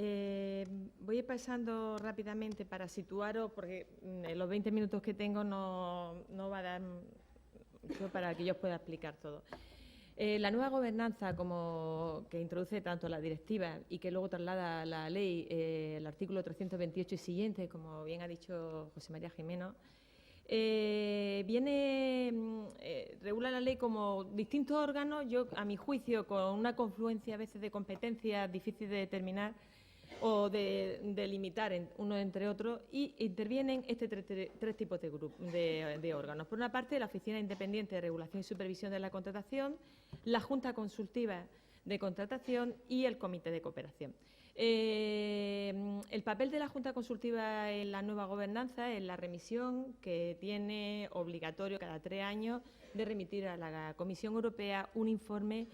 Voy a ir pasando rápidamente para situaros, porque en los 20 minutos que tengo no va a dar para que yo os pueda explicar todo. La nueva gobernanza, como que introduce tanto la directiva y que luego traslada la ley, el artículo 328 y siguiente, como bien ha dicho José María Jimeno, regula la ley como distintos órganos, yo a mi juicio, con una confluencia a veces de competencias difícil de determinar o de limitar uno entre otros, y intervienen tres tipos de órganos. Por una parte, la Oficina Independiente de Regulación y Supervisión de la Contratación, la Junta Consultiva de Contratación y el Comité de Cooperación. El papel de la Junta Consultiva en la nueva gobernanza es la remisión, que tiene obligatorio cada 3 años de remitir a la Comisión Europea un informe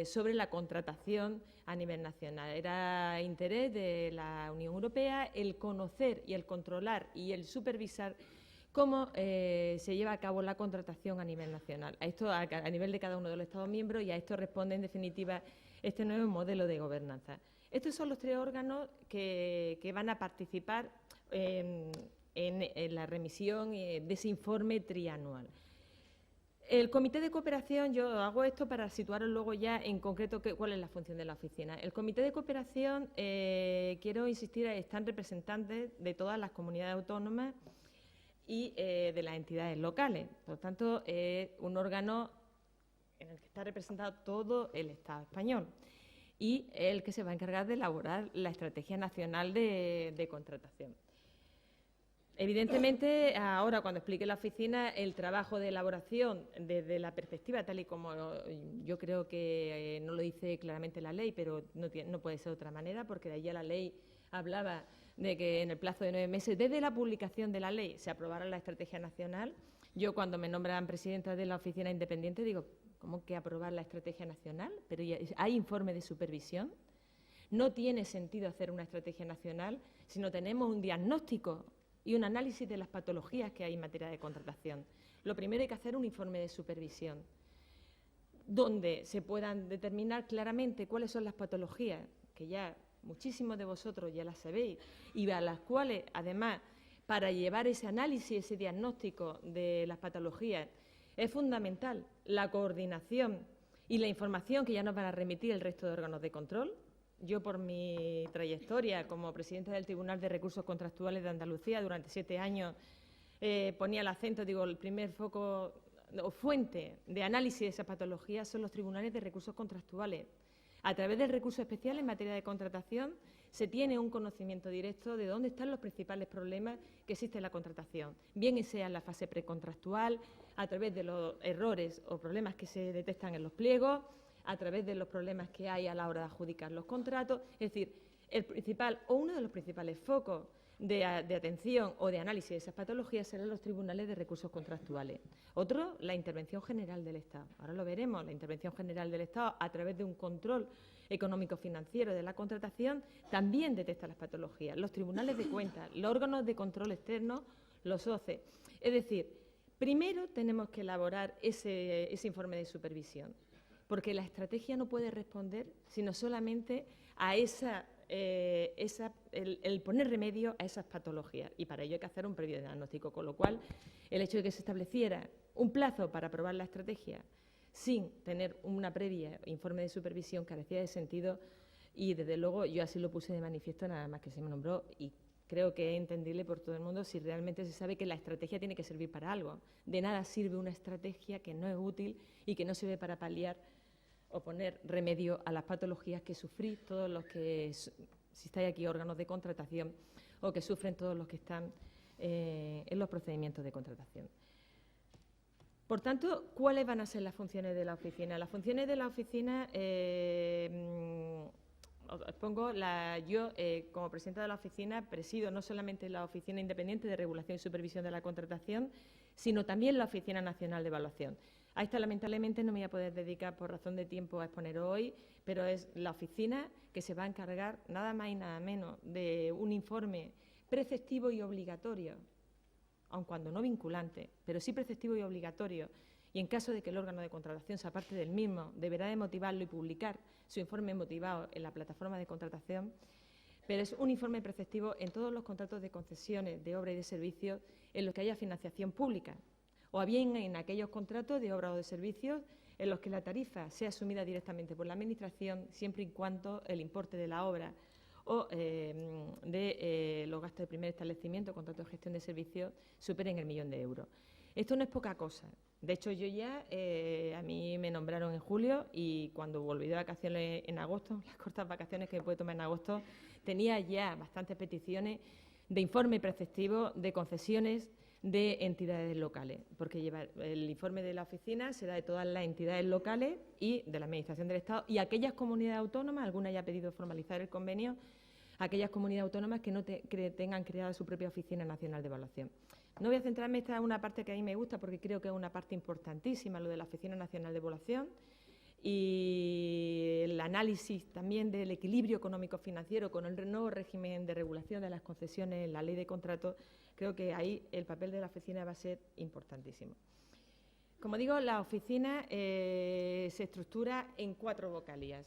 sobre la contratación a nivel nacional. Era interés de la Unión Europea el conocer y el controlar y el supervisar cómo se lleva a cabo la contratación a nivel nacional, a nivel de cada uno de los Estados miembros, y a esto responde, en definitiva, este nuevo modelo de gobernanza. Estos son los 3 órganos que van a participar en la remisión de ese informe trianual. El Comité de Cooperación, yo hago esto para situaros luego ya en concreto cuál es la función de la oficina. El Comité de Cooperación, quiero insistir, están representantes de todas las comunidades autónomas y de las entidades locales. Por lo tanto, es un órgano en el que está representado todo el Estado español y el que se va a encargar de elaborar la Estrategia Nacional de Contratación. Evidentemente, ahora cuando explique la oficina, el trabajo de elaboración desde la perspectiva, tal y como yo creo que no lo dice claramente la ley, pero no puede ser de otra manera, porque de allí la ley hablaba de que en el plazo de 9 meses, desde la publicación de la ley, se aprobara la estrategia nacional. Yo, cuando me nombran presidenta de la oficina independiente, digo, ¿cómo que aprobar la estrategia nacional? Pero ya hay informe de supervisión. No tiene sentido hacer una estrategia nacional si no tenemos un diagnóstico y un análisis de las patologías que hay en materia de contratación. Lo primero, hay que hacer un informe de supervisión donde se puedan determinar claramente cuáles son las patologías, que ya muchísimos de vosotros ya las sabéis, y a las cuales, además, para llevar ese análisis, ese diagnóstico de las patologías, es fundamental la coordinación y la información que ya nos van a remitir el resto de órganos de control. Yo, por mi trayectoria como presidenta del Tribunal de Recursos Contractuales de Andalucía, durante 7 años ponía el acento, digo, el primer foco o fuente de análisis de esa patología son los tribunales de recursos contractuales. A través del recurso especial en materia de contratación se tiene un conocimiento directo de dónde están los principales problemas que existen en la contratación, bien sea en la fase precontractual, a través de los errores o problemas que se detectan en los pliegos, a través de los problemas que hay a la hora de adjudicar los contratos. Es decir, el principal o uno de los principales focos de atención o de análisis de esas patologías serán los tribunales de recursos contractuales. Otro, la intervención general del Estado. Ahora lo veremos, la intervención general del Estado, a través de un control económico-financiero de la contratación, también detecta las patologías. Los tribunales de cuentas, los órganos de control externo, los OCE. Es decir, primero tenemos que elaborar ese informe de supervisión, porque la estrategia no puede responder sino solamente a el poner remedio a esas patologías, y para ello hay que hacer un previo diagnóstico, con lo cual el hecho de que se estableciera un plazo para aprobar la estrategia sin tener una previa informe de supervisión carecía de sentido, y desde luego yo así lo puse de manifiesto nada más que se me nombró, y creo que es entendible por todo el mundo si realmente se sabe que la estrategia tiene que servir para algo. De nada sirve una estrategia que no es útil y que no sirve para paliar o poner remedio a las patologías que sufrís todos los que, si estáis aquí, órganos de contratación, o que sufren todos los que están en los procedimientos de contratación. Por tanto, ¿cuáles van a ser las funciones de la oficina? Las funciones de la oficina, os pongo, yo como presidenta de la oficina presido no solamente la Oficina Independiente de Regulación y Supervisión de la Contratación, sino también la Oficina Nacional de Evaluación. A esta, lamentablemente, no me voy a poder dedicar por razón de tiempo a exponer hoy, pero es la oficina que se va a encargar nada más y nada menos de un informe preceptivo y obligatorio, aun cuando no vinculante, pero sí preceptivo y obligatorio, y en caso de que el órgano de contratación se aparte del mismo, deberá de motivarlo y publicar su informe motivado en la plataforma de contratación, pero es un informe preceptivo en todos los contratos de concesiones de obra y de servicios en los que haya financiación pública, o bien en aquellos contratos de obra o de servicios en los que la tarifa sea asumida directamente por la Administración, siempre y cuando el importe de la obra o de los gastos de primer establecimiento, contrato de gestión de servicios, superen el 1.000.000 de euros. Esto no es poca cosa. De hecho, yo ya, a mí me nombraron en julio y cuando volví de vacaciones en agosto, las cortas vacaciones que me puede tomar en agosto, tenía ya bastantes peticiones de informe preceptivo de concesiones de entidades locales, porque el informe de la oficina será de todas las entidades locales y de la Administración del Estado y aquellas comunidades autónomas, alguna ya ha pedido formalizar el convenio, aquellas comunidades autónomas que no tengan creada su propia Oficina Nacional de Evaluación. No voy a centrarme, esta es una parte que a mí me gusta porque creo que es una parte importantísima, lo de la Oficina Nacional de Evaluación y el análisis también del equilibrio económico-financiero con el nuevo régimen de regulación de las concesiones en la Ley de Contratos. Creo que ahí el papel de la oficina va a ser importantísimo. Como digo, la oficina se estructura en 4 vocalías.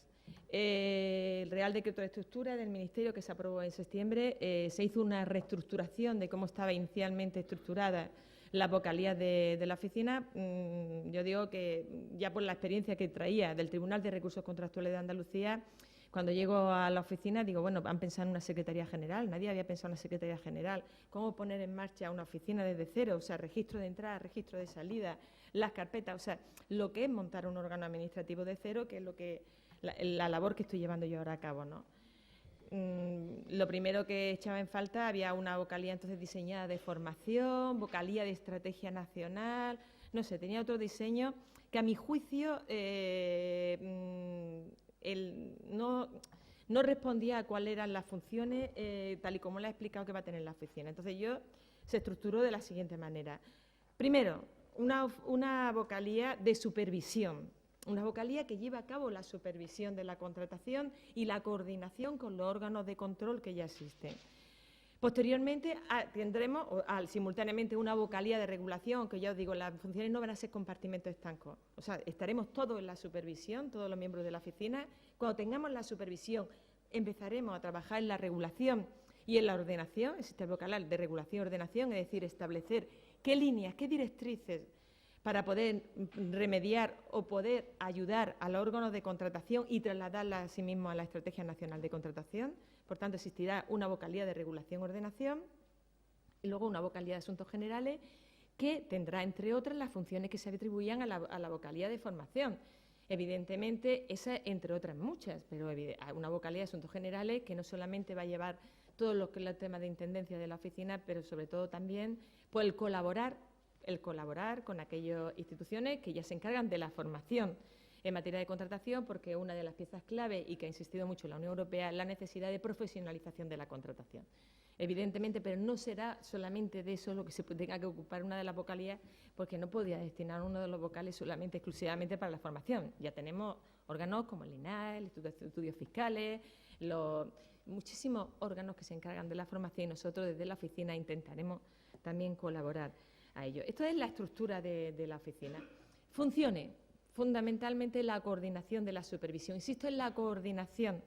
El Real Decreto de Estructura del Ministerio, que se aprobó en septiembre, se hizo una reestructuración de cómo estaba inicialmente estructurada las vocalías de la oficina. Yo digo que ya por la experiencia que traía del Tribunal de Recursos Contractuales de Andalucía, cuando llego a la oficina digo, bueno, han pensado en una Secretaría General, nadie había pensado en una Secretaría General. ¿Cómo poner en marcha una oficina desde cero? O sea, registro de entrada, registro de salida, las carpetas, o sea, lo que es montar un órgano administrativo de cero, que es lo que la labor que estoy llevando yo ahora a cabo, ¿no? Lo primero que echaba en falta, había una vocalía entonces diseñada de formación, vocalía de estrategia nacional, no sé, tenía otro diseño que a mi juicio no respondía a cuáles eran las funciones tal y como le he explicado que va a tener la oficina. Entonces se estructuró de la siguiente manera. Primero, una vocalía de supervisión. Una vocalía que lleva a cabo la supervisión de la contratación y la coordinación con los órganos de control que ya existen. Posteriormente tendremos simultáneamente una vocalía de regulación, que ya os digo, las funciones no van a ser compartimentos estancos. O sea, estaremos todos en la supervisión, todos los miembros de la oficina. Cuando tengamos la supervisión, empezaremos a trabajar en la regulación y en la ordenación, existe el vocal de regulación y ordenación, es decir, establecer qué líneas, qué directrices para poder remediar o poder ayudar a los órganos de contratación y trasladarlas a sí mismos a la Estrategia Nacional de Contratación. Por tanto, existirá una vocalía de regulación y ordenación y luego una vocalía de asuntos generales que tendrá, entre otras, las funciones que se atribuían a la vocalía de formación. Evidentemente, esa entre otras muchas, pero una vocalía de asuntos generales que no solamente va a llevar todo lo que es el tema de intendencia de la oficina, pero sobre todo también pues, el colaborar con aquellas instituciones que ya se encargan de la formación en materia de contratación, porque una de las piezas clave y que ha insistido mucho la Unión Europea es la necesidad de profesionalización de la contratación. Evidentemente, pero no será solamente de eso lo que se tenga que ocupar una de las vocalías, porque no podría destinar uno de los vocales solamente, exclusivamente para la formación. Ya tenemos órganos como el INAE, el Instituto de Estudios Fiscales, muchísimos órganos que se encargan de la formación y nosotros desde la oficina intentaremos también colaborar a ello. Esto es la estructura de la oficina. Funciones, fundamentalmente la coordinación de la supervisión. Insisto en la coordinación.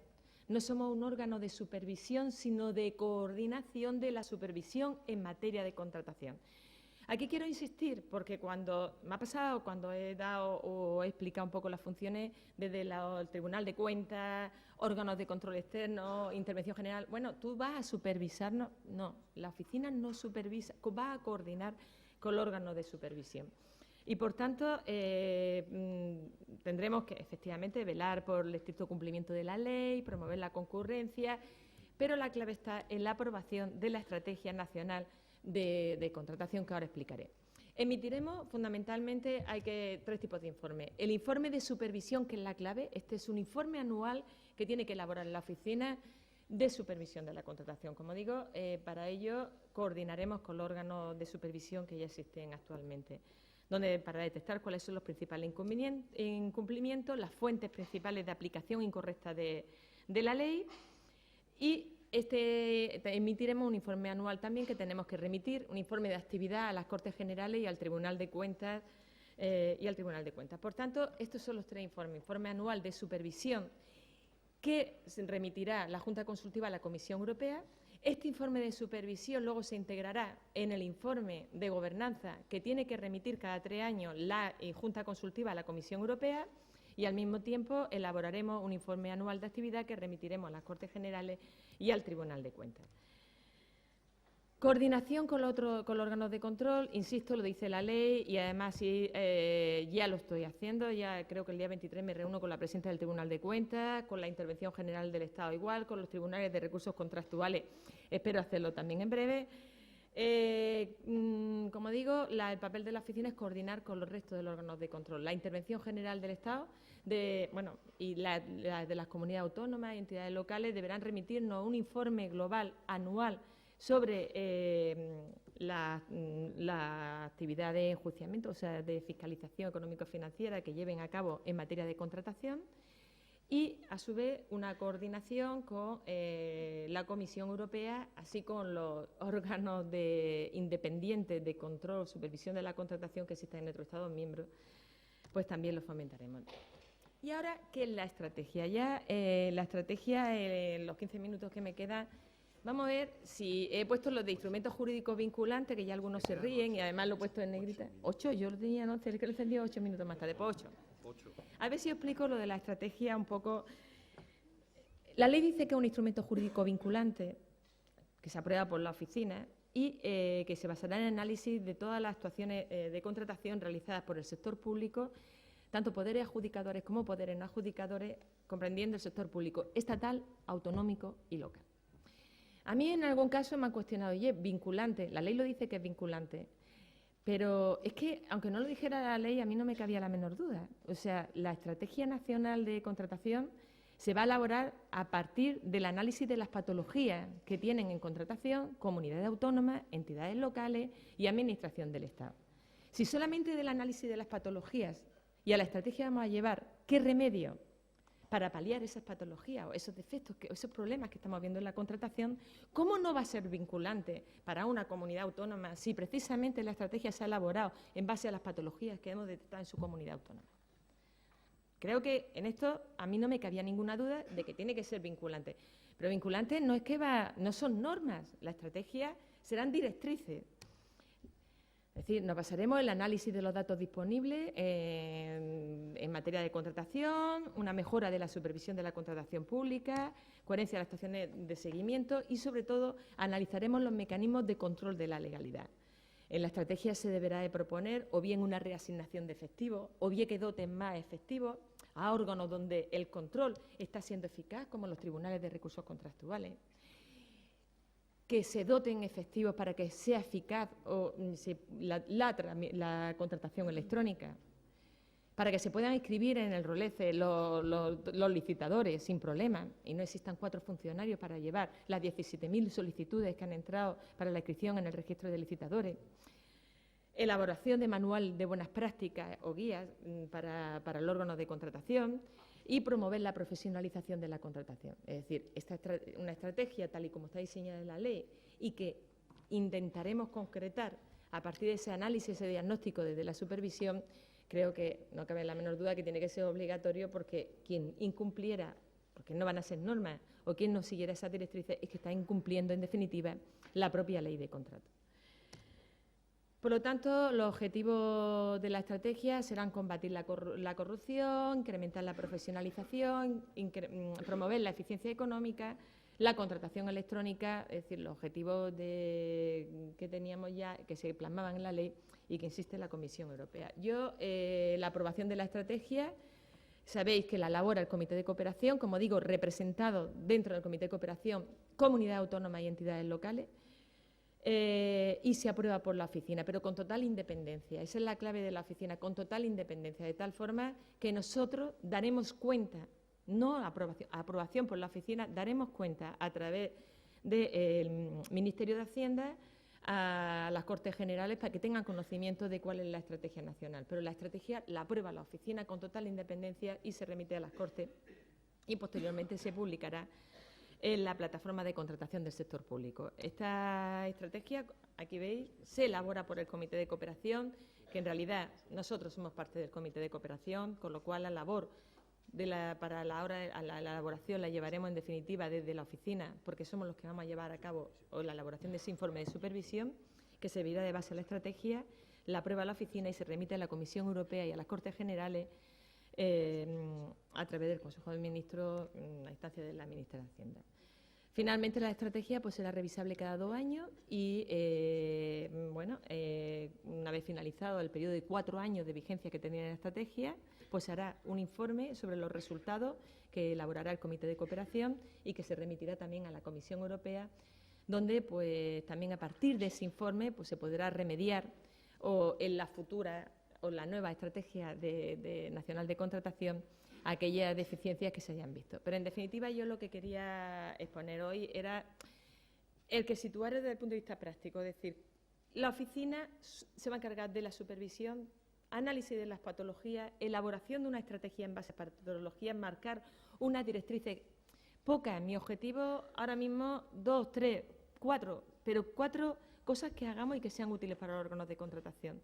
No somos un órgano de supervisión, sino de coordinación de la supervisión en materia de contratación. Aquí quiero insistir, porque cuando me ha pasado, cuando he dado o he explicado un poco las funciones desde el Tribunal de Cuentas, órganos de control externo, intervención general, bueno, ¿tú vas a supervisarnos? No, la oficina no supervisa, va a coordinar con el órgano de supervisión. Y, por tanto, tendremos que, efectivamente, velar por el estricto cumplimiento de la ley, promover la concurrencia, pero la clave está en la aprobación de la Estrategia Nacional de Contratación, que ahora explicaré. Emitiremos, fundamentalmente, tres tipos de informes. El informe de supervisión, que es la clave. Este es un informe anual que tiene que elaborar la Oficina de Supervisión de la Contratación. Como digo, para ello coordinaremos con los órganos de supervisión que ya existen actualmente, para detectar cuáles son los principales incumplimientos, las fuentes principales de aplicación incorrecta de la ley y emitiremos un informe anual también que tenemos que remitir, un informe de actividad a las Cortes Generales y al Tribunal de Cuentas y al Tribunal de Cuentas. Por tanto, estos son los tres informes. Informe anual de supervisión que se remitirá la Junta Consultiva a la Comisión Europea. Este informe de supervisión luego se integrará en el informe de gobernanza que tiene que remitir cada 3 años la Junta Consultiva a la Comisión Europea y, al mismo tiempo, elaboraremos un informe anual de actividad que remitiremos a las Cortes Generales y al Tribunal de Cuentas. Coordinación con los órganos de control, insisto, lo dice la ley y además ya lo estoy haciendo. Ya creo que el día 23 me reúno con la presidenta del Tribunal de Cuentas, con la Intervención General del Estado igual, con los tribunales de recursos contractuales. Espero hacerlo también en breve. Como digo, el papel de la oficina es coordinar con los restos de los órganos de control. La Intervención General del Estado y la de las comunidades autónomas y entidades locales deberán remitirnos un informe global anual sobre la actividad de enjuiciamiento, o sea, de fiscalización económico-financiera que lleven a cabo en materia de contratación y, a su vez, una coordinación con la Comisión Europea, así con los órganos independientes de control o supervisión de la contratación que existen en nuestros Estados miembros, pues también lo fomentaremos. Y ahora, ¿qué es la estrategia? Ya la estrategia, en los 15 minutos que me quedan, vamos a ver si he puesto los de instrumentos jurídicos vinculantes, que ya algunos se ríen y además lo he puesto en negrita. 8, yo lo tenía, no, que lo encendió 8 minutos más tarde, pues 8. A ver si os explico lo de la estrategia un poco. La ley dice que es un instrumento jurídico vinculante, que se aprueba por la oficina y que se basará en el análisis de todas las actuaciones de contratación realizadas por el sector público, tanto poderes adjudicadores como poderes no adjudicadores, comprendiendo el sector público estatal, autonómico y local. A mí en algún caso me han cuestionado, oye, vinculante, la ley lo dice que es vinculante, pero es que, aunque no lo dijera la ley, a mí no me cabía la menor duda. O sea, la Estrategia Nacional de Contratación se va a elaborar a partir del análisis de las patologías que tienen en contratación comunidades autónomas, entidades locales y Administración del Estado. Si solamente del análisis de las patologías y a la estrategia vamos a llevar qué remedio para paliar esas patologías o esos defectos, esos problemas que estamos viendo en la contratación, ¿cómo no va a ser vinculante para una comunidad autónoma si precisamente la estrategia se ha elaborado en base a las patologías que hemos detectado en su comunidad autónoma? Creo que en esto a mí no me cabía ninguna duda de que tiene que ser vinculante. Pero vinculante no es que no son normas, la estrategia serán directrices. Es decir, nos basaremos en el análisis de los datos disponibles en materia de contratación, una mejora de la supervisión de la contratación pública, coherencia de las actuaciones de seguimiento y, sobre todo, analizaremos los mecanismos de control de la legalidad. En la estrategia se deberá de proponer o bien una reasignación de efectivos o bien que doten más efectivos a órganos donde el control está siendo eficaz, como los tribunales de recursos contractuales, que se doten efectivos para que sea eficaz la contratación electrónica, para que se puedan inscribir en el ROLECE los licitadores sin problema y no existan 4 funcionarios para llevar las 17.000 solicitudes que han entrado para la inscripción en el registro de licitadores. Elaboración de manual de buenas prácticas o guías para el órgano de contratación y promover la profesionalización de la contratación. Es decir, una estrategia tal y como está diseñada en la ley y que intentaremos concretar a partir de ese análisis, ese diagnóstico desde la supervisión, creo que no cabe la menor duda que tiene que ser obligatorio porque quien incumpliera, porque no van a ser normas, o quien no siguiera esas directrices es que está incumpliendo, en definitiva, la propia ley de contrato. Por lo tanto, los objetivos de la estrategia serán combatir la corrupción, incrementar la profesionalización, promover la eficiencia económica, la contratación electrónica, es decir, los objetivos que teníamos ya, que se plasmaban en la ley y que insiste la Comisión Europea. La aprobación de la estrategia, sabéis que la elabora el Comité de Cooperación, como digo, representado dentro del Comité de Cooperación, comunidades autónomas y entidades locales, y se aprueba por la oficina, pero con total independencia. Esa es la clave de la oficina, con total independencia, de tal forma que nosotros daremos cuenta, no aprobación por la oficina, daremos cuenta a través del Ministerio de Hacienda a las Cortes Generales para que tengan conocimiento de cuál es la estrategia nacional. Pero la estrategia la aprueba la oficina con total independencia y se remite a las Cortes y posteriormente se publicará en la plataforma de contratación del sector público. Esta estrategia, aquí veis, se elabora por el Comité de Cooperación, que en realidad nosotros somos parte del comité de cooperación, con lo cual la labor para la elaboración la llevaremos en definitiva desde la oficina, porque somos los que vamos a llevar a cabo la elaboración de ese informe de supervisión, que servirá de base a la estrategia, la aprueba la oficina y se remite a la Comisión Europea y a las Cortes Generales a través del Consejo de Ministros, a instancia de la ministra de Hacienda. Finalmente, la estrategia pues, será revisable cada 2 años y, una vez finalizado el periodo de 4 años de vigencia que tenía la estrategia, pues se hará un informe sobre los resultados que elaborará el Comité de Cooperación y que se remitirá también a la Comisión Europea, donde pues, también a partir de ese informe pues, se podrá remediar o en la futura o la nueva estrategia nacional de contratación aquellas deficiencias que se hayan visto. Pero, en definitiva, yo lo que quería exponer hoy era el que situar desde el punto de vista práctico, es decir, la oficina se va a encargar de la supervisión, análisis de las patologías, elaboración de una estrategia en base a patologías, marcar unas directrices pocas. Mi objetivo ahora mismo 2, 3, 4, pero 4 cosas que hagamos y que sean útiles para los órganos de contratación.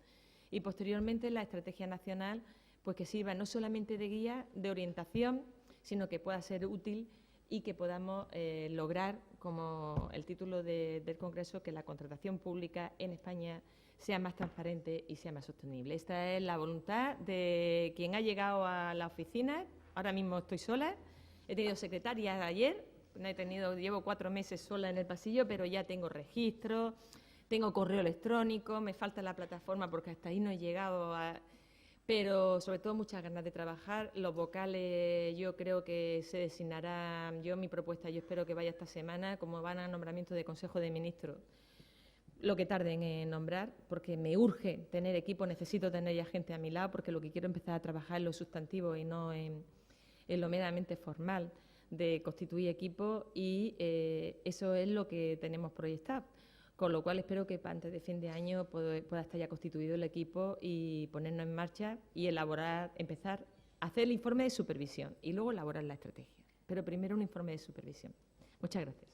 Y posteriormente la estrategia nacional, pues que sirva no solamente de guía, de orientación, sino que pueda ser útil y que podamos lograr, como el título del Congreso, que la contratación pública en España sea más transparente y sea más sostenible. Esta es la voluntad de quien ha llegado a la oficina. Ahora mismo estoy sola, he tenido secretaria ayer, llevo 4 meses sola en el pasillo, pero ya tengo registro, tengo correo electrónico, me falta la plataforma porque hasta ahí no he llegado pero sobre todo muchas ganas de trabajar. Los vocales yo creo que se designarán, mi propuesta, yo espero que vaya esta semana, como van a nombramiento de Consejo de Ministros, lo que tarden en nombrar, porque me urge tener equipo, necesito tener ya gente a mi lado, porque lo que quiero empezar a trabajar en lo sustantivo y no en lo meramente formal de constituir equipo y eso es lo que tenemos proyectado. Con lo cual espero que antes de fin de año pueda estar ya constituido el equipo y ponernos en marcha y empezar a hacer el informe de supervisión y luego elaborar la estrategia. Pero primero un informe de supervisión. Muchas gracias.